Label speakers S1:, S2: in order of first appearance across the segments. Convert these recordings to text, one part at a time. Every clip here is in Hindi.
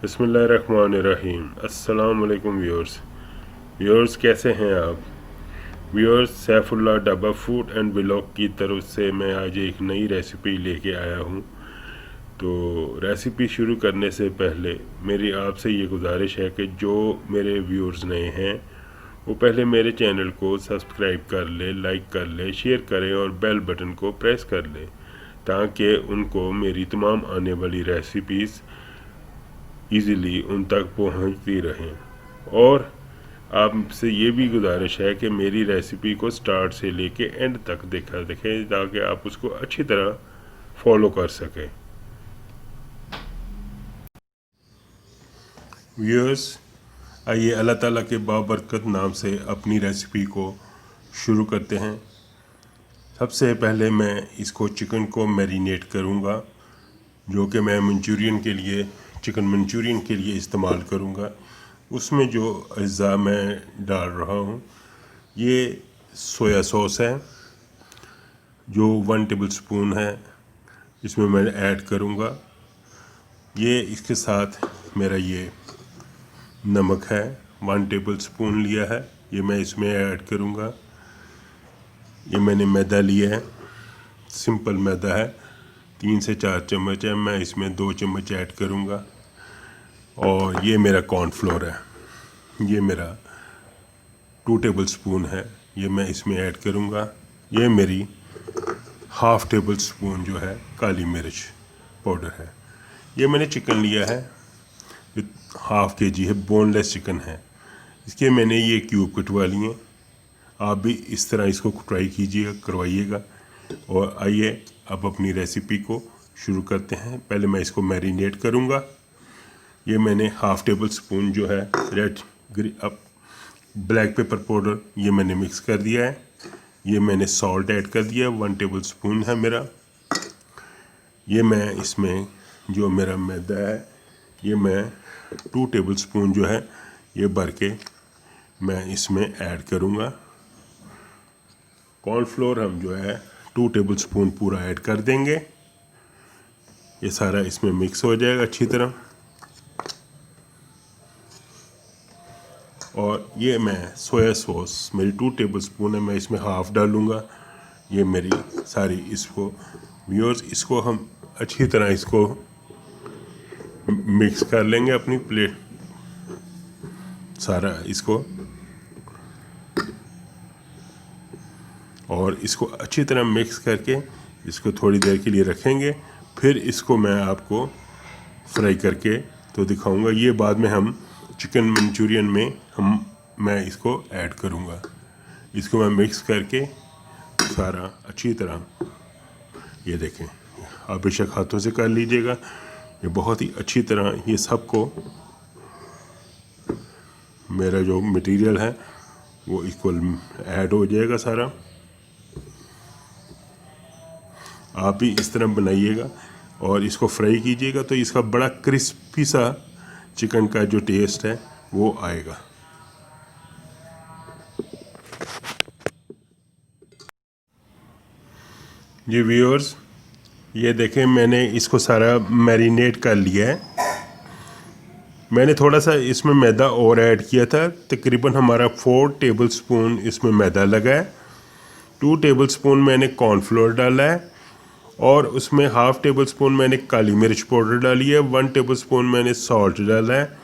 S1: बिस्मिल्लाहिर्रहमानिर्रहीम। अस्सलाम वालेकुम व्यूअर्स कैसे हैं आप viewers. Saifullah dhaba food and blog की तरफ से मैं आज एक नई रेसिपी लेके आया हूँ। तो रेसिपी शुरू करने से पहले मेरी आपसे ये गुजारिश है कि जो मेरे व्यूअर्स नए हैं वो पहले मेरे चैनल को सब्सक्राइब कर ले, लाइक कर ले, शेयर करें और बेल बटन को प्रेस कर ले ताकि उनको मेरी तमाम आने वाली रेसिपीज़ ईज़िली उन तक पहुंचती रहें। और आपसे ये भी गुजारिश है कि मेरी रेसिपी को स्टार्ट से लेके एंड तक देखा देखें ताकि आप उसको अच्छी तरह फॉलो कर सकें। व्यूअर्स, आइए अल्लाह ताला के बाबरकत नाम से अपनी रेसिपी को शुरू करते हैं। सबसे पहले मैं इसको चिकन को मैरिनेट करूँगा, जो कि मैं चिकन मंचूरियन के लिए इस्तेमाल करूँगा। उसमें जो अज्जा मैं डाल रहा हूँ, ये सोया सॉस है जो 1 टेबलस्पून है, इसमें मैं ऐड करूँगा। ये इसके साथ मेरा ये नमक है, 1 टेबलस्पून लिया है, ये मैं इसमें ऐड करूँगा। ये मैंने मैदा लिया है, सिंपल मैदा है, 3 से 4 चम्मच है, मैं इसमें 2 चम्मच ऐड करूँगा। और ये मेरा कॉर्नफ्लोर है, ये मेरा 2 टेबलस्पून है, ये मैं इसमें ऐड करूँगा। ये मेरी 1/2 टेबलस्पून जो है काली मिर्च पाउडर है। ये मैंने चिकन लिया है, 1/2 kg है, बोनलेस चिकन है। इसके मैंने ये क्यूब कटवा लिए। आप भी इस तरह इसको ट्राई कीजिएगा, करवाइएगा। और आइए अब अपनी रेसिपी को शुरू करते हैं। पहले मैं इसको मैरिनेट करूँगा। ये मैंने 1/2 टेबलस्पून जो है ब्लैक पेपर पाउडर ये मैंने मिक्स कर दिया है। ये मैंने सॉल्ट ऐड कर दिया है, 1 टेबलस्पून है मेरा। ये मैं इसमें जो मेरा मैदा है, ये मैं 2 टेबलस्पून जो है ये भर के मैं इसमें ऐड करूँगा। कॉर्नफ्लोर हम जो है 2 टेबलस्पून पूरा ऐड कर देंगे। ये सारा इसमें मिक्स हो जाएगा अच्छी तरह। और ये मैं सोया सॉस मेरी 2 टेबलस्पून है, मैं इसमें 1/2 डालूँगा। ये मेरी सारी इसको व्यूअर्स, इसको हम अच्छी तरह इसको मिक्स कर लेंगे अपनी प्लेट सारा इसको। और इसको अच्छी तरह मिक्स करके इसको थोड़ी देर के लिए रखेंगे। फिर इसको मैं आपको फ्राई करके तो दिखाऊंगा। ये बाद में हम चिकन मंचूरियन में मैं इसको ऐड करूंगा। इसको मैं मिक्स करके सारा अच्छी तरह, ये देखें, आप बेशक हाथों से कर लीजिएगा। ये बहुत ही अच्छी तरह ये सबको मेरा जो मटेरियल है वो इक्वल ऐड हो जाएगा सारा। आप भी इस तरह बनाइएगा और इसको फ्राई कीजिएगा तो इसका बड़ा क्रिस्पी सा चिकन का जो टेस्ट है वो आएगा। जी व्यूअर्स, ये देखें, मैंने इसको सारा मैरिनेट कर लिया है। मैंने थोड़ा सा इसमें मैदा और ऐड किया था, तकरीबन हमारा 4 टेबलस्पून इसमें मैदा लगा है। 2 टेबलस्पून मैंने कॉर्नफ्लोर डाला है और उसमें 1/2 टेबलस्पून मैंने काली मिर्च पाउडर डाली है, 1 टेबलस्पून मैंने सॉल्ट डाला है।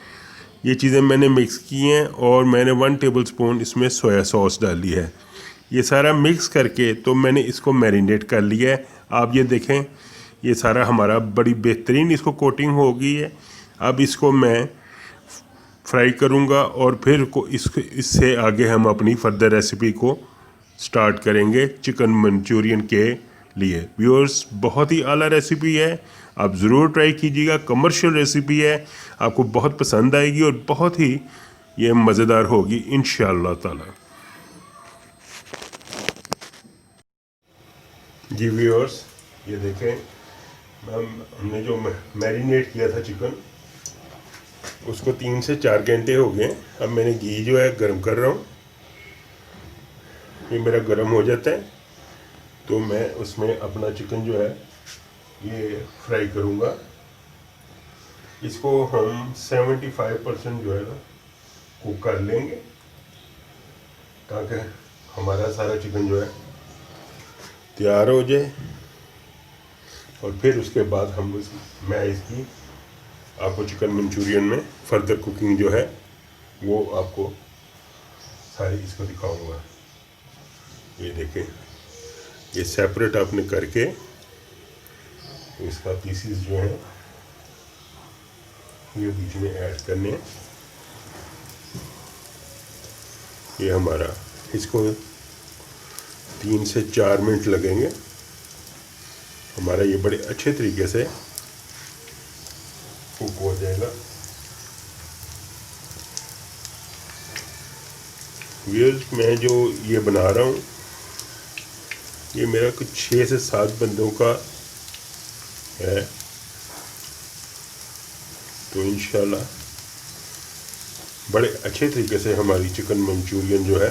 S1: ये चीज़ें मैंने मिक्स की हैं और मैंने 1 टेबलस्पून इसमें सोया सॉस डाली है। ये सारा मिक्स करके तो मैंने इसको मैरिनेट कर लिया है। आप ये देखें, ये सारा हमारा बड़ी बेहतरीन इसको कोटिंग हो गई है। अब इसको मैं फ्राई करूँगा और फिर इससे आगे हम अपनी फर्दर रेसिपी को स्टार्ट करेंगे चिकन मंचूरियन के लिए। व्यूअर्स, बहुत ही आला रेसिपी है, आप ज़रूर ट्राई कीजिएगा। कमर्शियल रेसिपी है, आपको बहुत पसंद आएगी और बहुत ही ये मज़ेदार होगी इंशाअल्लाह ताला। जी व्यूअर्स, ये देखें, हमने जो मैरिनेट किया था चिकन, उसको 3 से 4 घंटे हो गए। अब मैंने घी जो है गर्म कर रहा हूँ। ये मेरा गर्म हो जाता है तो मैं उसमें अपना चिकन जो है ये फ्राई करूँगा। इसको हम 75% जो है ना कुक कर लेंगे, ताकि हमारा सारा चिकन जो है तैयार हो जाए। और फिर उसके बाद मैं इसकी आपको चिकन मंचूरियन में फर्दर कुकिंग जो है वो आपको सारी इसको दिखाऊंगा। ये देखें, ये सेपरेट आपने करके इसका पीसीस जो है ये बीच में ऐड करने हैं। ये हमारा इसको 3 से 4 मिनट लगेंगे, हमारा ये बड़े अच्छे तरीके से कुक हो जाएगा। व्यूअर्स, मैं जो ये बना रहा हूँ ये मेरा कुछ 6 से 7 बंदों का है, तो इंशाल्लाह बड़े अच्छे तरीके से हमारी चिकन मंचूरियन जो है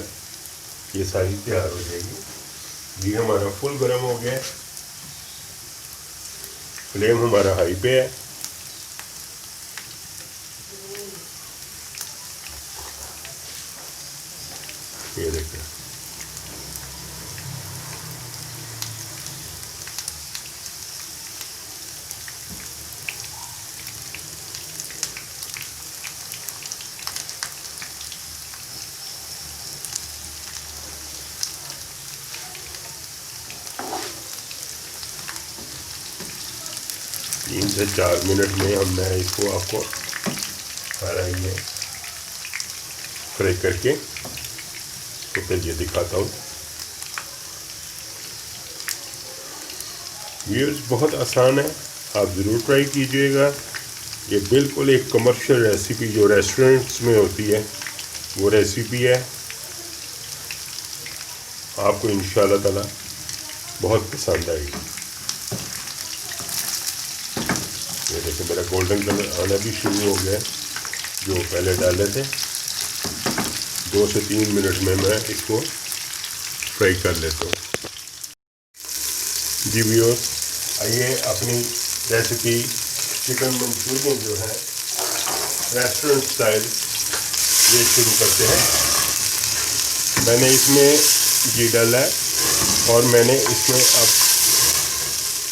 S1: ये सारी तैयार हो जाएगी। ये हमारा फुल गर्म हो गया है, फ्लेम हमारा हाई पे है। ये देखिए, तीन से 4 मिनट में हमने इसको आपको सारा ये फ्राई करके तो फिर ये दिखाता हूँ। व्यूअर्स, बहुत आसान है, आप ज़रूर ट्राई कीजिएगा। ये बिल्कुल एक कमर्शियल रेसिपी जो रेस्टोरेंट्स में होती है वो रेसिपी है, आपको इंशाल्लाह ताला बहुत पसंद आएगी। ये देखिए, मेरा गोल्डन कलर आना भी शुरू हो गया है। जो पहले डाले थे 2 से 3 मिनट में मैं इसको फ्राई कर लेता हूँ। जी व्यूअर्स, आइए अपनी रेसिपी चिकन मंचूरियन जो है रेस्टोरेंट स्टाइल ये शुरू करते हैं। मैंने इसमें घी डाला है और मैंने इसमें अब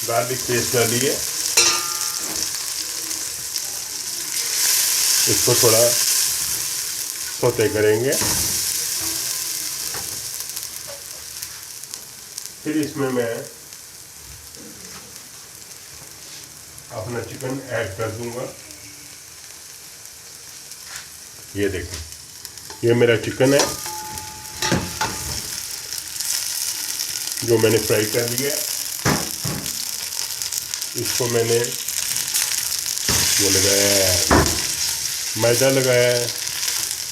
S1: गार्लिक पेस्ट डाली है। इसको थोड़ा सौते करेंगे, फिर इसमें मैं अपना चिकन ऐड कर दूंगा। ये देखें, ये मेरा चिकन है जो मैंने फ्राई कर लिया। इसको मैंने वो लगाया है, मैदा लगाया है,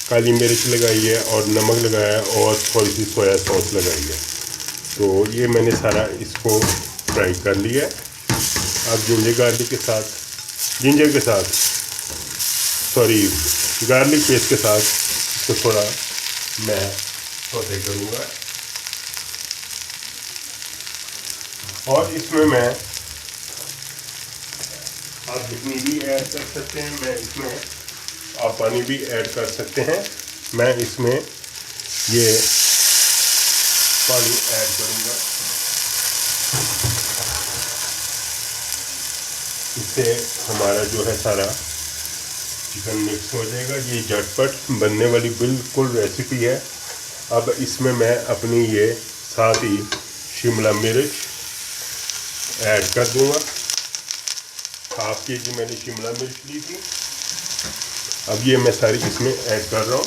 S1: काली मिर्च लगाई है और नमक लगाया है और थोड़ी सी सोया सॉस लगाई है। तो ये मैंने सारा इसको फ्राई कर लिया है। अब गार्लिक के साथ गार्लिक पेस्ट के साथ इसको थोड़ा मैं सौते करूँगा और इसमें मैं आप जितनी भी ऐड कर सकते हैं, मैं इसमें आप पानी भी ऐड कर सकते हैं। मैं इसमें ये पानी ऐड करूँगा, इससे हमारा जो है सारा चिकन मिक्स हो जाएगा। ये झटपट बनने वाली बिल्कुल रेसिपी है। अब इसमें मैं अपनी ये साथ ही शिमला मिर्च ऐड कर दूँगा। 1/2 kg मैंने शिमला मिर्च ली थी, अब ये मैं सारी इसमें ऐड कर रहा हूँ।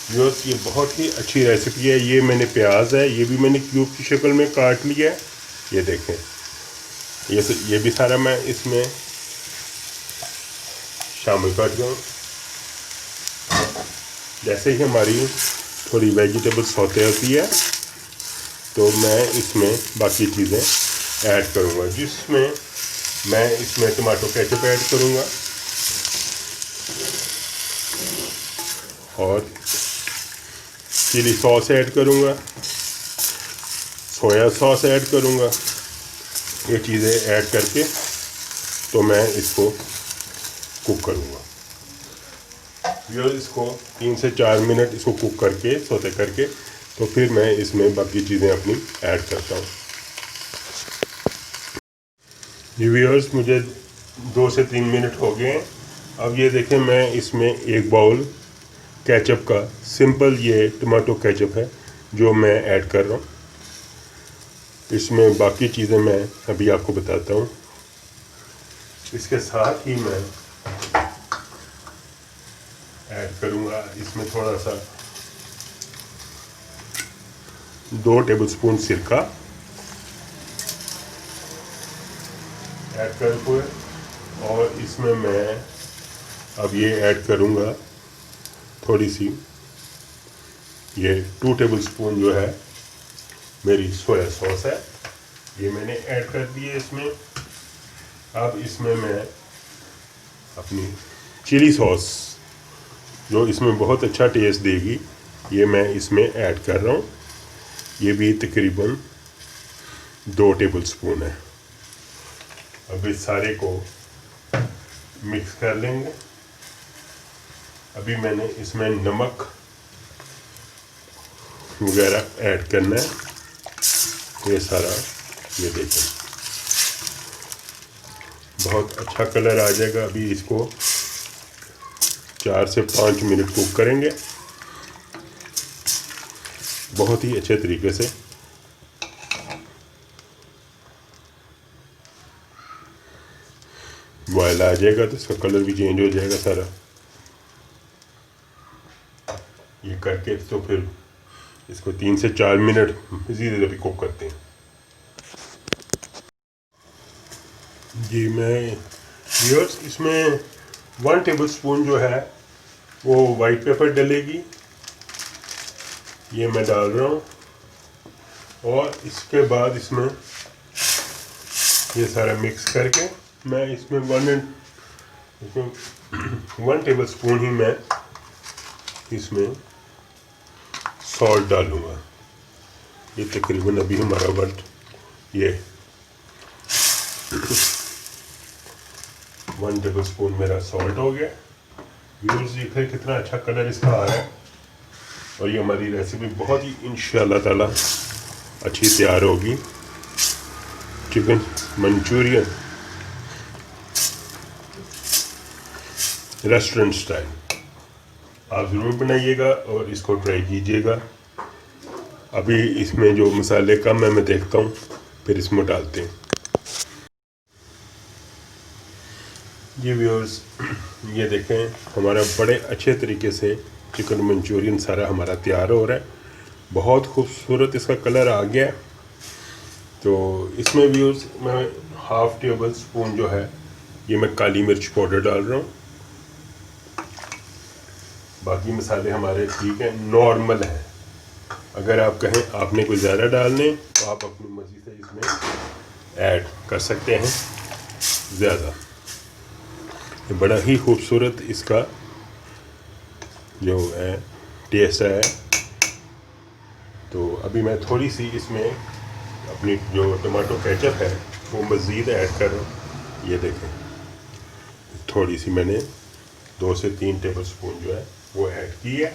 S1: व्यूअर्स, ये बहुत ही अच्छी रेसिपी है। ये मैंने प्याज है, ये भी मैंने क्यूब की शक्ल में काट लिया है। ये देखें, ये भी सारा मैं इसमें शामिल कर दूँ। जैसे ही हमारी थोड़ी वेजिटेबल सौते होती है तो मैं इसमें बाकी चीज़ें ऐड करूँगा, जिसमें मैं इसमें टमाटो केचप ऐड करूँगा और चिली सॉस ऐड करूँगा, सोया सॉस ऐड करूँगा। ये चीज़ें ऐड करके तो मैं इसको कुक करूँगा। व्यूअर्स इसको 3 से 4 मिनट इसको कुक करके सौते करके तो फिर मैं इसमें बाकी चीज़ें अपनी ऐड करता हूँ। जी व्यूअर्स मुझे 2 से 3 मिनट हो गए हैं। अब ये देखें, मैं इसमें 1 बाउल केचप का सिंपल ये टमाटो केचप है जो मैं ऐड कर रहा हूँ। इसमें बाकी चीज़ें मैं अभी आपको बताता हूँ। इसके साथ ही मैं ऐड करूँगा इसमें थोड़ा सा 2 टेबलस्पून सिरका ऐड कर हुए, और इसमें मैं अब ये ऐड करूँगा थोड़ी सी ये 2 टेबलस्पून जो है मेरी सोया सॉस है, ये मैंने ऐड कर दी है इसमें। अब इसमें मैं अपनी चिली सॉस जो इसमें बहुत अच्छा टेस्ट देगी ये मैं इसमें ऐड कर रहा हूँ। ये भी तकरीबन 2 टेबलस्पून है। अब इस सारे को मिक्स कर लेंगे। अभी मैंने इसमें नमक वगैरह ऐड करना है। ये सारा ये देखें बहुत अच्छा कलर आ जाएगा। अभी इसको 4 से 5 मिनट कुक करेंगे बहुत ही अच्छे तरीके से। बॉयल आ जाएगा तो इसका कलर भी चेंज हो जाएगा सारा। ये करके तो फिर इसको 3 से 4 मिनट मज़ीद अभी कुक करते हैं। जी मैं व्यूअर्स इसमें 1 टेबलस्पून जो है वो वाइट पेपर डलेगी, ये मैं डाल रहा हूँ। और इसके बाद इसमें ये सारा मिक्स करके मैं इसमें 1 टेबलस्पून ही मैं इसमें सॉल्ट डालूँगा। ये तकरीबन अभी हमारा वक्त ये 1 टेबलस्पून मेरा सॉल्ट हो गया। व्यूअर्स देखिए कितना अच्छा कलर इसका आ रहा है, और ये हमारी रेसिपी बहुत ही इंशाल्लाह ताला अच्छी तैयार होगी। चिकन मंचूरियन रेस्टोरेंट स्टाइल आप ज़रूर बनाइएगा और इसको ट्राई कीजिएगा। अभी इसमें जो मसाले कम है मैं देखता हूँ, फिर इसमें डालते हैं। जी व्यूअर्स ये देखें हमारा बड़े अच्छे तरीके से चिकन मंचूरियन सारा हमारा तैयार हो रहा है। बहुत खूबसूरत इसका कलर आ गया। तो इसमें व्यूअर्स मैं 1/2 टेबलस्पून जो है ये मैं काली मिर्च पाउडर डाल रहा हूँ। बाकी मसाले हमारे ठीक है, नॉर्मल हैं। अगर आप कहें आपने कोई ज़्यादा डालने तो आप अपनी मर्ज़ी से इसमें ऐड कर सकते हैं ज़्यादा। ये बड़ा ही खूबसूरत इसका जो है टेस्ट है। तो अभी मैं थोड़ी सी इसमें अपनी जो टमाटो केचप है वो मज़ीद ऐड कर रहा हूँ। ये देखें थोड़ी सी मैंने 2 से 3 टेबलस्पून जो है वो ऐड की है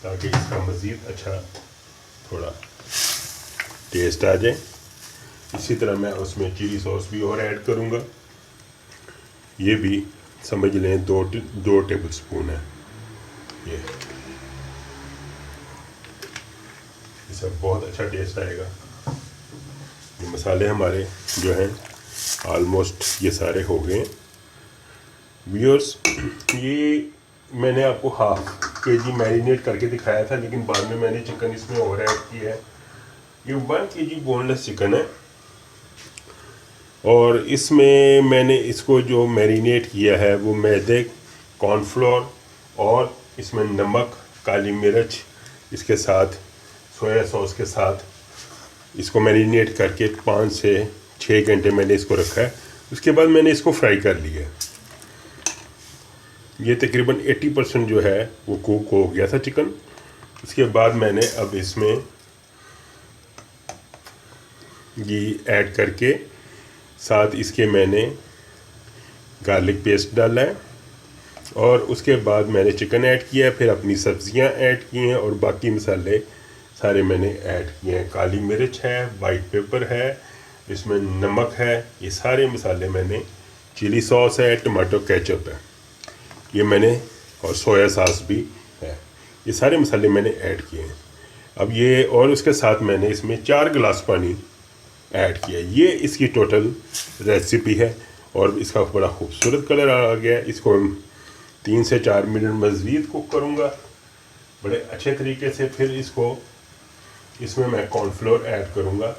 S1: ताकि इसका मज़ीद अच्छा थोड़ा टेस्ट आ जाए। इसी तरह मैं उसमें चिली सॉस भी और ऐड करूँगा। ये भी समझ लें 2 टेबलस्पून है। ये इससे बहुत अच्छा टेस्ट आएगा। ये मसाले हमारे जो हैं ऑलमोस्ट ये सारे हो गए। व्यूअर्स ये मैंने आपको 1/2 kg मैरिनेट करके दिखाया था, लेकिन बाद में मैंने चिकन इसमें और ऐड किया है। ये 1 kg बोनलेस चिकन है, और इसमें मैंने इसको जो मैरिनेट किया है वो मैदे, कॉर्नफ्लोर और इसमें नमक, काली मिर्च, इसके साथ सोया सॉस के साथ इसको मैरिनेट करके 5 से 6 घंटे मैंने इसको रखा है। उसके बाद मैंने इसको फ्राई कर लिया। ये तकरीबन 80% जो है वो कुक हो गया था चिकन। उसके बाद मैंने अब इसमें ये ऐड करके साथ इसके मैंने गार्लिक पेस्ट डाला है और उसके बाद मैंने चिकन ऐड किया है, फिर अपनी सब्जियां ऐड की हैं और बाकी मसाले सारे मैंने ऐड किए हैं। काली मिर्च है, वाइट पेपर है, इसमें नमक है, ये सारे मसाले मैंने, चिली सॉस है, टमाटो केचप है ये मैंने, और सोया सॉस भी है, ये सारे मसाले मैंने ऐड किए हैं। अब ये, और उसके साथ मैंने इसमें 4 गिलास पानी ऐड किया। ये इसकी टोटल रेसिपी है और इसका बड़ा खूबसूरत कलर आ गया है। इसको 3 से 4 मिनट मज़ीद कुक करूँगा बड़े अच्छे तरीके से। फिर इसमें मैं कॉर्नफ्लोर ऐड करूँगा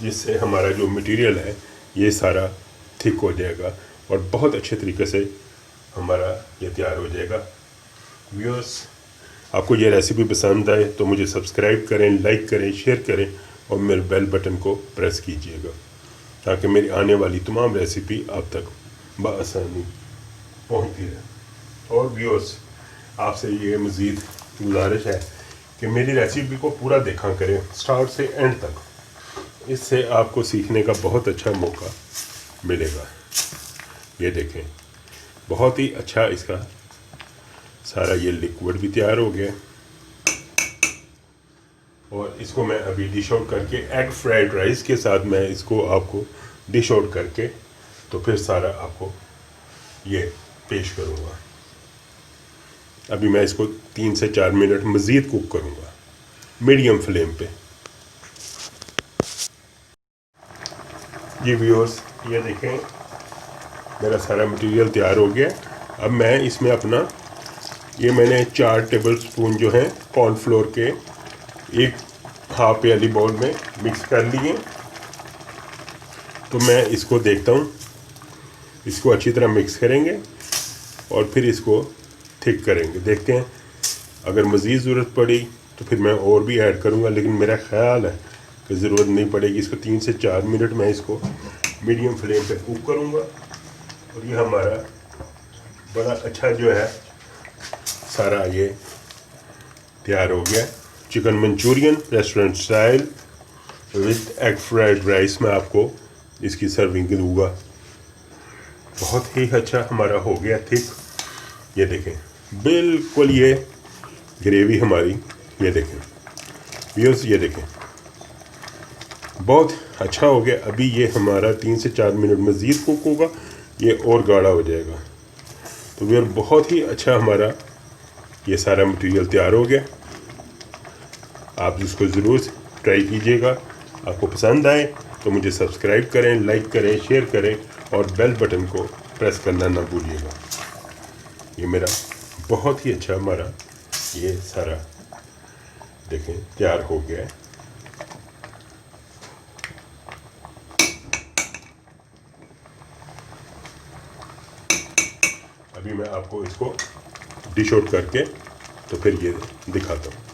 S1: जिससे हमारा जो मटेरियल है ये सारा थिक हो जाएगा और बहुत अच्छे तरीके से हमारा ये तैयार हो जाएगा। व्यूअर्स, आपको ये रेसिपी पसंद आए तो मुझे सब्सक्राइब करें, लाइक करें, शेयर करें और मेरे बेल बटन को प्रेस कीजिएगा ताकि मेरी आने वाली तमाम रेसिपी आप तक बआसानी पहुँचती रहे। और व्यूअर्स, आपसे ये मज़ीद गुजारिश है कि मेरी रेसिपी को पूरा देखा करें स्टार्ट से एंड तक, इससे आपको सीखने का बहुत अच्छा मौका मिलेगा। ये देखें, बहुत ही अच्छा इसका सारा ये लिक्विड भी तैयार हो गया और इसको मैं अभी डिश आउट करके एग फ्राइड राइस के साथ मैं इसको आपको डिश आउट करके तो फिर सारा आपको ये पेश करूँगा। अभी मैं इसको 3 से 4 मिनट मज़ीद कुक करूँगा मीडियम फ्लेम पे। जी व्यूअर्स, ये देखें मेरा सारा मटेरियल तैयार हो गया। अब मैं इसमें अपना ये मैंने 4 टेबल स्पून जो है कॉर्नफ्लोर के एक हाफ प्याली बाउल में मिक्स कर लिए। तो मैं इसको देखता हूँ, इसको अच्छी तरह मिक्स करेंगे और फिर इसको थिक करेंगे। देखते हैं, अगर मज़ीद ज़रूरत पड़ी तो फिर मैं और भी ऐड करूँगा, लेकिन मेरा ख़्याल है कि ज़रूरत नहीं पड़ेगी। इसको 3 से 4 मिनट मैं इसको मीडियम फ्लेम पे कुक करूँगा और ये हमारा बड़ा अच्छा जो है सारा ये तैयार हो गया। Chicken Manchurian restaurant style with egg fried rice में आपको इसकी सर्विंग दूँगा। बहुत ही अच्छा हमारा हो गया थिक। ये देखें, बिल्कुल ये ग्रेवी हमारी, ये देखें व्यूअर्स, ये देखें बहुत अच्छा हो गया। अभी ये हमारा 3 से 4 मिनट मज़ीद कुक होगा, ये और गाढ़ा हो जाएगा। तो व्यूअर, बहुत ही अच्छा हमारा ये सारा मटेरियल तैयार हो गया। आप इसको ज़रूर ट्राई कीजिएगा। आपको पसंद आए तो मुझे सब्सक्राइब करें, लाइक करें, शेयर करें और बेल बटन को प्रेस करना ना भूलिएगा। ये मेरा बहुत ही अच्छा हमारा ये सारा देखें तैयार हो गया है। अभी मैं आपको इसको डिश आउट करके तो फिर ये दिखाता हूँ।